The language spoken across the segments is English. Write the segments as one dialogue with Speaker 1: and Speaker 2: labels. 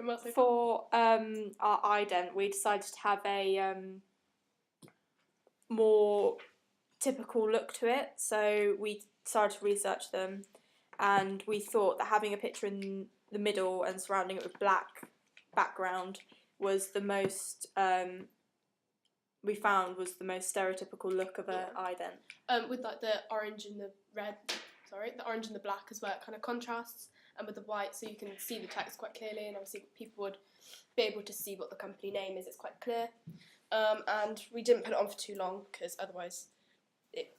Speaker 1: well so far?
Speaker 2: For our ident, we decided to have a more typical look to it. So we started to research them, and we thought that having a picture in the middle and surrounding it with black background was the most we found was the most stereotypical look of an ident.
Speaker 1: With like the orange and the red, the orange and the black as well, it kind of contrasts, and with the white, so you can see the text quite clearly, and obviously people would be able to see what the company name is. It's quite clear, and we didn't put it on for too long because otherwise,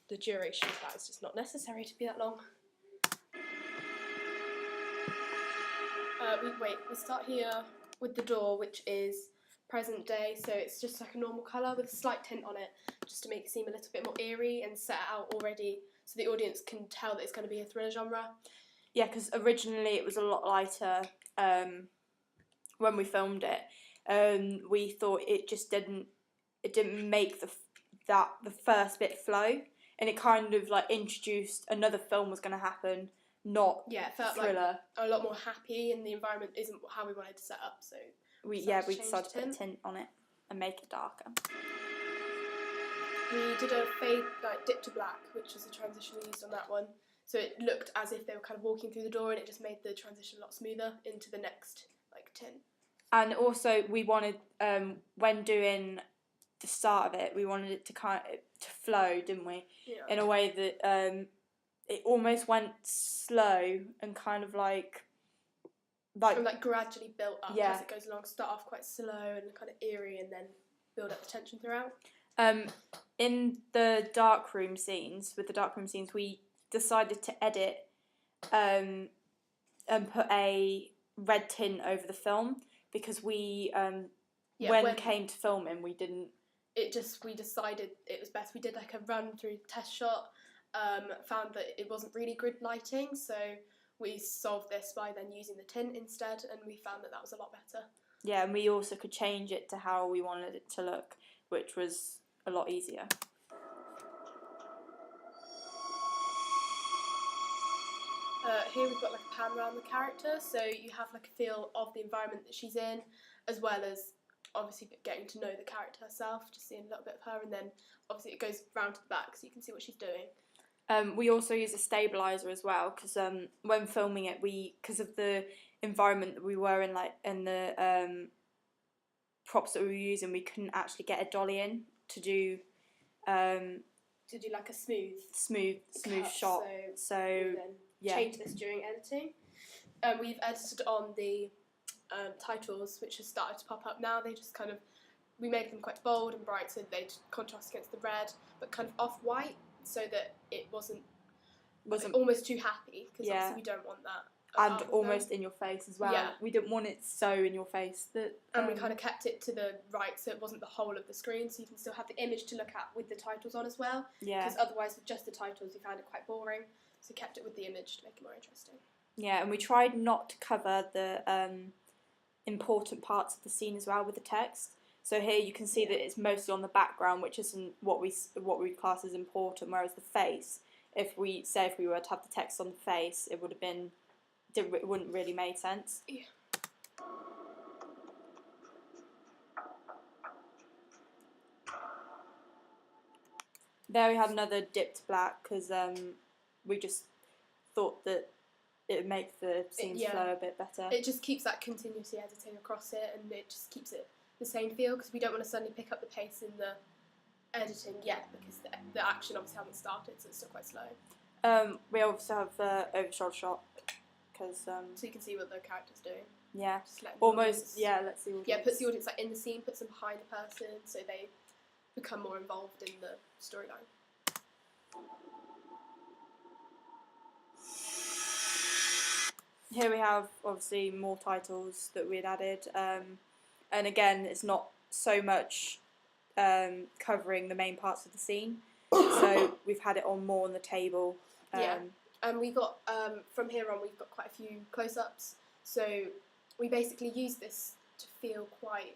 Speaker 1: the duration of that is just not necessary to be that long. We start here with the door, which is present day, so it's just like a normal colour with a slight tint on it, just to make it seem a little bit more eerie and set it out already so the audience can tell that it's going to be a thriller genre.
Speaker 2: Yeah, because originally it was a lot lighter when we filmed it. We thought it just didn't make the first bit flow, and it kind of like introduced another film was going to happen. Not
Speaker 1: it felt
Speaker 2: thriller.
Speaker 1: Like a lot more happy, and the environment isn't how we wanted to set up. So
Speaker 2: we decided to put a tint on it and make it darker.
Speaker 1: We did a fade dip to black, which was the transition we used on that one. So it looked as if they were kind of walking through the door, and it just made the transition a lot smoother into the next tint.
Speaker 2: And also we wanted when doing the start of it, we wanted it to to flow, didn't we?
Speaker 1: Yeah.
Speaker 2: In a way that it almost went slow and kind of like
Speaker 1: gradually built up as it goes along. Start off quite slow and kind of eerie, and then build up the tension throughout.
Speaker 2: In the darkroom scenes, we decided to edit and put a red tint over the film because we when it came to filming, we didn't.
Speaker 1: We decided it was best. We did like a run through test shot. Found that it wasn't really good lighting, so we solved this by then using the tint instead, and we found that was a lot better.
Speaker 2: Yeah, and we also could change it to how we wanted it to look, which was a lot easier.
Speaker 1: Here we've got like a pan around the character, so you have like a feel of the environment that she's in, as well as obviously getting to know the character herself, just seeing a little bit of her, and then obviously it goes round to the back so you can see what she's doing.
Speaker 2: We also use a stabilizer as well because when filming it, because of the environment that we were in, and the props that we were using, we couldn't actually get a dolly in to do
Speaker 1: like a smooth
Speaker 2: shot. So
Speaker 1: change this during editing. We've edited on the titles, which have started to pop up now. They just we made them quite bold and bright, so they contrast against the red, but kind of off-white, so that it wasn't almost too happy, because obviously we don't want that.
Speaker 2: And almost in your face as well.
Speaker 1: Yeah.
Speaker 2: We didn't want it so in your face that.
Speaker 1: And we kind of kept it to the right, so it wasn't the whole of the screen, so you can still have the image to look at with the titles on as well.
Speaker 2: Yeah.
Speaker 1: Because otherwise, with just the titles, we found it quite boring, so kept it with the image to make it more interesting.
Speaker 2: Yeah, and we tried not to cover the important parts of the scene as well with the text. So here you can see that it's mostly on the background, which isn't what we class as important. Whereas the face, if we were to have the text on the face, it wouldn't really make sense.
Speaker 1: Yeah.
Speaker 2: There we had another dip to black because we just thought that it would make the scenes flow a bit better.
Speaker 1: It just keeps that continuity editing across it, and it just keeps it the same feel, because we don't want to suddenly pick up the pace in the editing yet, because the action obviously hasn't started, so it's still quite slow.
Speaker 2: We also have the over-shoulder shot, because
Speaker 1: so you can see what the character's doing.
Speaker 2: Yeah,
Speaker 1: almost.
Speaker 2: Let's see.
Speaker 1: Yeah, puts the audience in the scene, puts them behind the person, so they become more involved in the storyline.
Speaker 2: Here we have obviously more titles that we had added, and again, it's not so much covering the main parts of the scene, so we've had it on more on the table.
Speaker 1: And we got from here on, we've got quite a few close-ups, so we basically use this to feel quite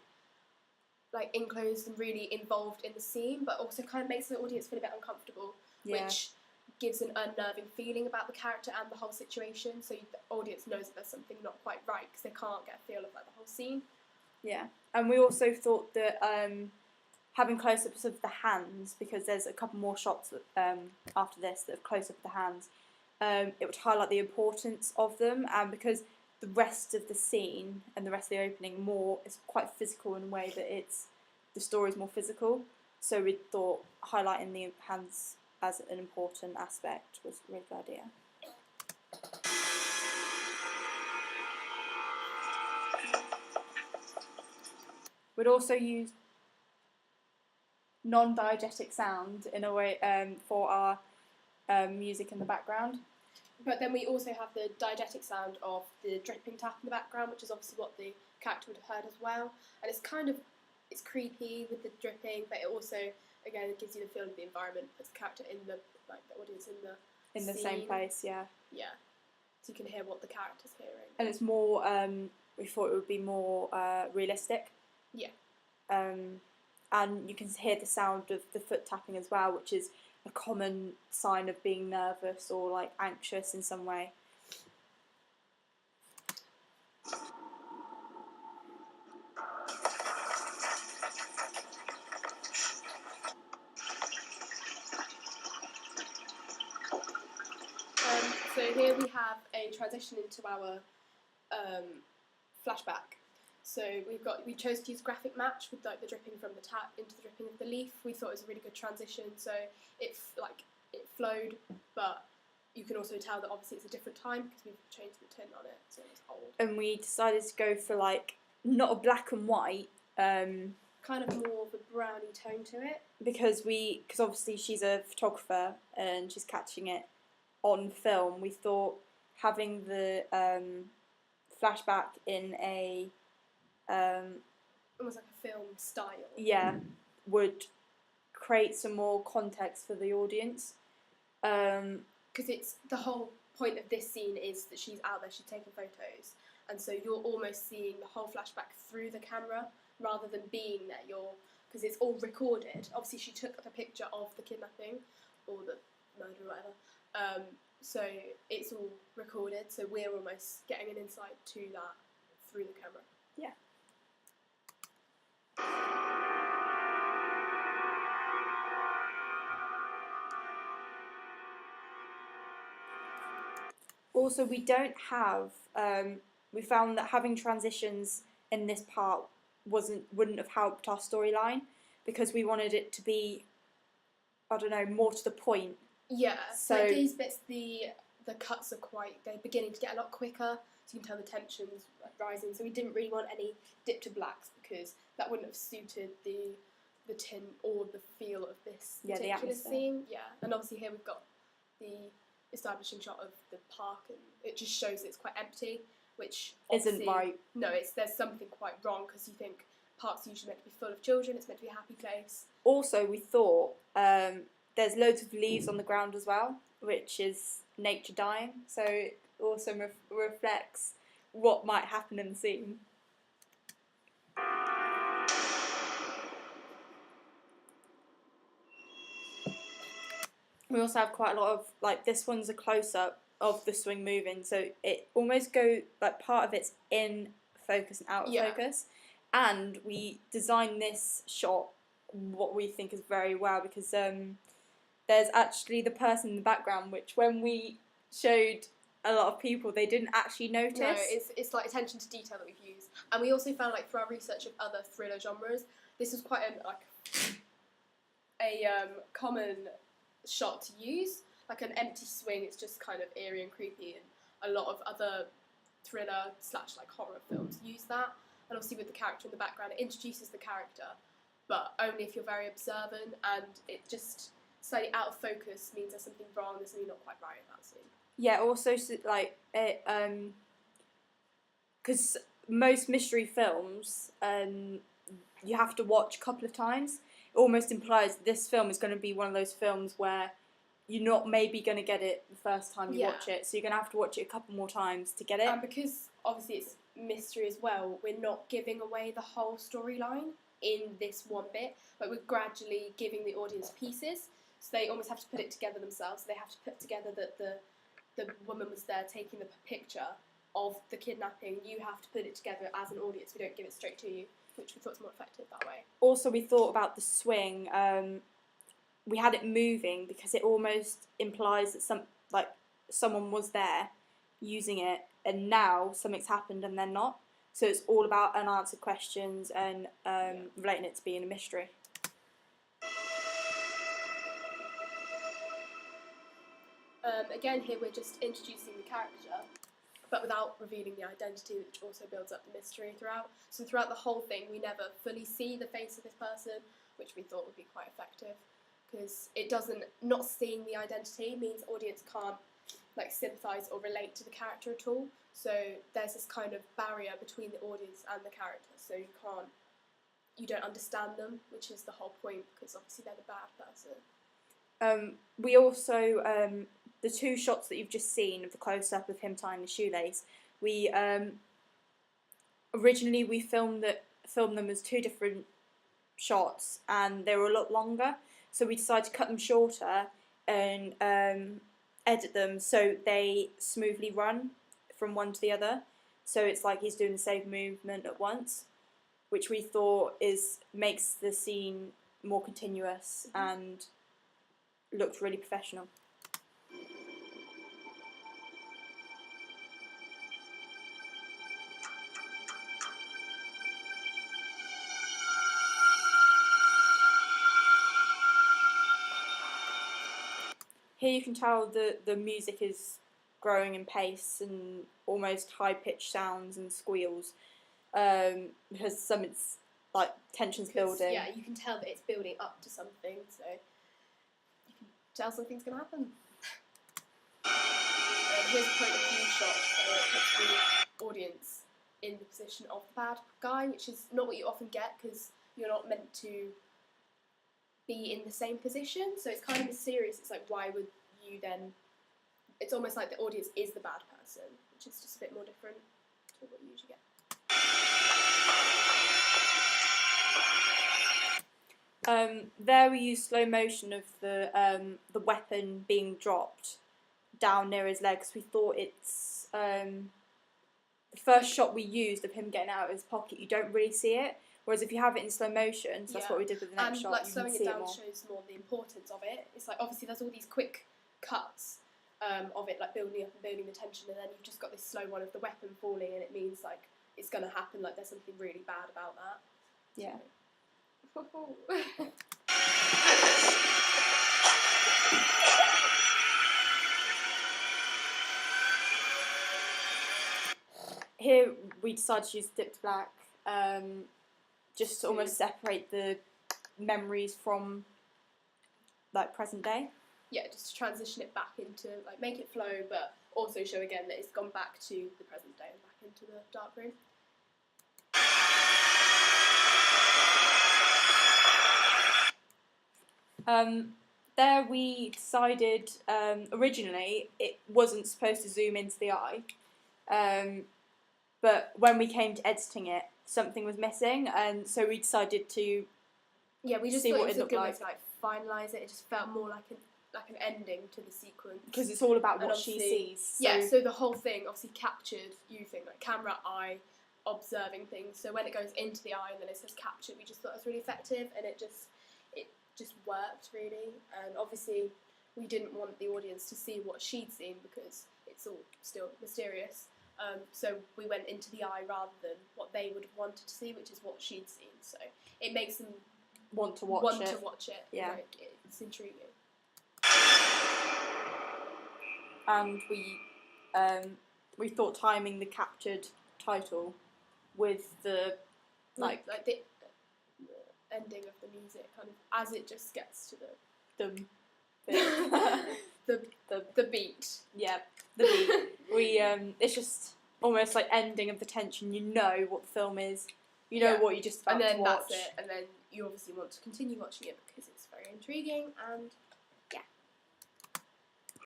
Speaker 1: enclosed and really involved in the scene, but also kind of makes the audience feel a bit uncomfortable, which gives an unnerving feeling about the character and the whole situation, so the audience knows that there's something not quite right because they can't get a feel of like the whole scene.
Speaker 2: Yeah, and we also thought that having close-ups of the hands, because there's a couple more shots after this that have close-up of the hands, it would highlight the importance of them, and because the rest of the scene and the rest of the opening is quite physical in a way that the story's more physical, so we thought highlighting the hands as an important aspect was a really good idea. We'd also use non-diegetic sound in a way for our music in the background.
Speaker 1: But then we also have the diegetic sound of the dripping tap in the background, which is obviously what the character would have heard as well. And it's creepy with the dripping, but it also, again, it gives you the feel of the environment, puts the character in the audience in the
Speaker 2: same place, yeah.
Speaker 1: Yeah. So you can hear what the character's hearing.
Speaker 2: And it's more, we thought it would be more realistic.
Speaker 1: Yeah.
Speaker 2: And you can hear the sound of the foot tapping as well, which is a common sign of being nervous or like anxious in some way.
Speaker 1: So here we have a transition into our flashback. So we chose to use graphic match with like the dripping from the tap into the dripping of the leaf. We thought it was a really good transition. So it flowed, but you can also tell that obviously it's a different time because we've changed the tint on it, so it's old.
Speaker 2: And we decided to go for like not a black and white.
Speaker 1: Kind of more of a browny tone to it.
Speaker 2: Because obviously she's a photographer and she's catching it on film. We thought having the flashback in a
Speaker 1: almost like a film style.
Speaker 2: Yeah, would create some more context for the audience.
Speaker 1: Because it's the whole point of this scene is that she's out there, she's taking photos, and so you're almost seeing the whole flashback through the camera rather than being there. Because it's all recorded. Obviously, she took the picture of the kidnapping or the murder or whatever. So it's all recorded. So we're almost getting an insight to that through the camera.
Speaker 2: Yeah. Also, we don't have. We found that having transitions in this part wouldn't have helped our storyline because we wanted it to be, I don't know, more to the point.
Speaker 1: Yeah.
Speaker 2: So
Speaker 1: like these bits, the cuts are they're beginning to get a lot quicker. So you can tell the tension's rising. So we didn't really want any dip to blacks because that wouldn't have suited the tint or the feel of this particular scene. Yeah. And obviously here we've got the establishing shot of the park, and it just shows that it's quite empty, which
Speaker 2: isn't right.
Speaker 1: No, there's something quite wrong because you think parks are usually meant to be full of children. It's meant to be a happy place.
Speaker 2: Also, we thought there's loads of leaves on the ground as well, which is nature dying. So it also reflects what might happen in the scene. We also have quite a lot of, like, this one's a close-up of the swing moving, so it almost part of it's in focus and out of focus. And we designed this shot, what we think is very well, because there's actually the person in the background, which when we showed a lot of people, they didn't actually notice.
Speaker 1: No, it's like attention to detail that we've used. And we also found, like, through our research of other thriller genres, this was quite a common shot to use. Like an empty swing, it's just kind of eerie and creepy, and a lot of other thriller / like horror films use that. And obviously with the character in the background, it introduces the character, but only if you're very observant, and it just slightly out of focus means there's something wrong, there's something not quite right in that scene.
Speaker 2: Yeah, also, like, because most mystery films, you have to watch a couple of times. It almost implies this film is going to be one of those films where you're not maybe going to get it the first time you watch it, so you're going to have to watch it a couple more times to get it.
Speaker 1: And because obviously it's mystery as well, we're not giving away the whole storyline in this one bit, but we're gradually giving the audience pieces. So they almost have to put it together themselves. They have to put together that the woman was there taking the picture of the kidnapping. You have to put it together as an audience. We don't give it straight to you, which we thought was more effective that way.
Speaker 2: Also, we thought about the swing. We had it moving because it almost implies that someone was there using it, and now something's happened and they're not. So it's all about unanswered questions and relating it to being a mystery.
Speaker 1: Again, here we're just introducing the character, but without revealing the identity, which also builds up the mystery throughout. So throughout the whole thing, we never fully see the face of this person, which we thought would be quite effective, because it doesn't, not seeing the identity means audience can't like sympathise or relate to the character at all. So there's this kind of barrier between the audience and the character, so you don't understand them, which is the whole point, because obviously they're the bad person.
Speaker 2: We also, the two shots that you've just seen of the close-up of him tying the shoelace, we originally we filmed them as two different shots, and they were a lot longer, so we decided to cut them shorter and edit them so they smoothly run from one to the other, so it's like he's doing the same movement at once, which we thought makes the scene more continuous and looked really professional. Here you can tell the music is growing in pace and almost high-pitched sounds and squeals, because it's like tension's building.
Speaker 1: Yeah, you can tell that it's building up to something, so you can tell something's going to happen. Here's a point of view shot, so it puts the audience in the position of the bad guy, which is not what you often get, because you're not meant to be in the same position, so it's kind of mysterious. It's like, why would you then... It's almost like the audience is the bad person, which is just a bit more different to what you usually get.
Speaker 2: There we use slow motion of the weapon being dropped down near his legs. We thought it's the first shot we used of him getting out of his pocket, you don't really see it. Whereas if you have it in slow motion, so that's what we did with the next shot,
Speaker 1: like
Speaker 2: you
Speaker 1: slowing
Speaker 2: can see
Speaker 1: it down
Speaker 2: more.
Speaker 1: shows more the importance of it. It's like obviously there's all these quick cuts of it, like building up and building the tension, and then you've just got this slow one of the weapon falling, and it means like it's going to happen. Like there's something really bad about that.
Speaker 2: Yeah. Here we decided to use Dipped Black, just to almost separate the memories from like present day.
Speaker 1: Yeah, just to transition it back into, like, make it flow, but also show again that it's gone back to the present day and back into the dark room.
Speaker 2: There we decided, originally it wasn't supposed to zoom into the eye, but when we came to editing it, something was missing, and so we decided to
Speaker 1: we just
Speaker 2: see
Speaker 1: thought
Speaker 2: what
Speaker 1: it was
Speaker 2: it
Speaker 1: a
Speaker 2: looked
Speaker 1: good way
Speaker 2: like.
Speaker 1: to like finalise it. It just felt more like an ending to the sequence.
Speaker 2: Because it's all about
Speaker 1: And
Speaker 2: what she
Speaker 1: obviously-
Speaker 2: sees.
Speaker 1: Yeah, so the whole thing obviously captured using like camera, eye, observing things. So when it goes into the eye and then it says captured, we just thought it was really effective, and it just worked really. And obviously we didn't want the audience to see what she'd seen because it's all still mysterious. So we went into the eye rather than what they would have wanted to see, which is what she'd seen. So it makes them
Speaker 2: want to watch it. Yeah.
Speaker 1: Like, it's intriguing.
Speaker 2: And we thought timing the captured title with the
Speaker 1: like the ending of the music, kind of as it just gets to
Speaker 2: the
Speaker 1: the beat.
Speaker 2: Yeah, the beat. We it's just almost like ending of the tension. You know what the film is. You know what you just about
Speaker 1: and then
Speaker 2: to watch.
Speaker 1: that's it. And then you obviously want to continue watching it because it's very intriguing and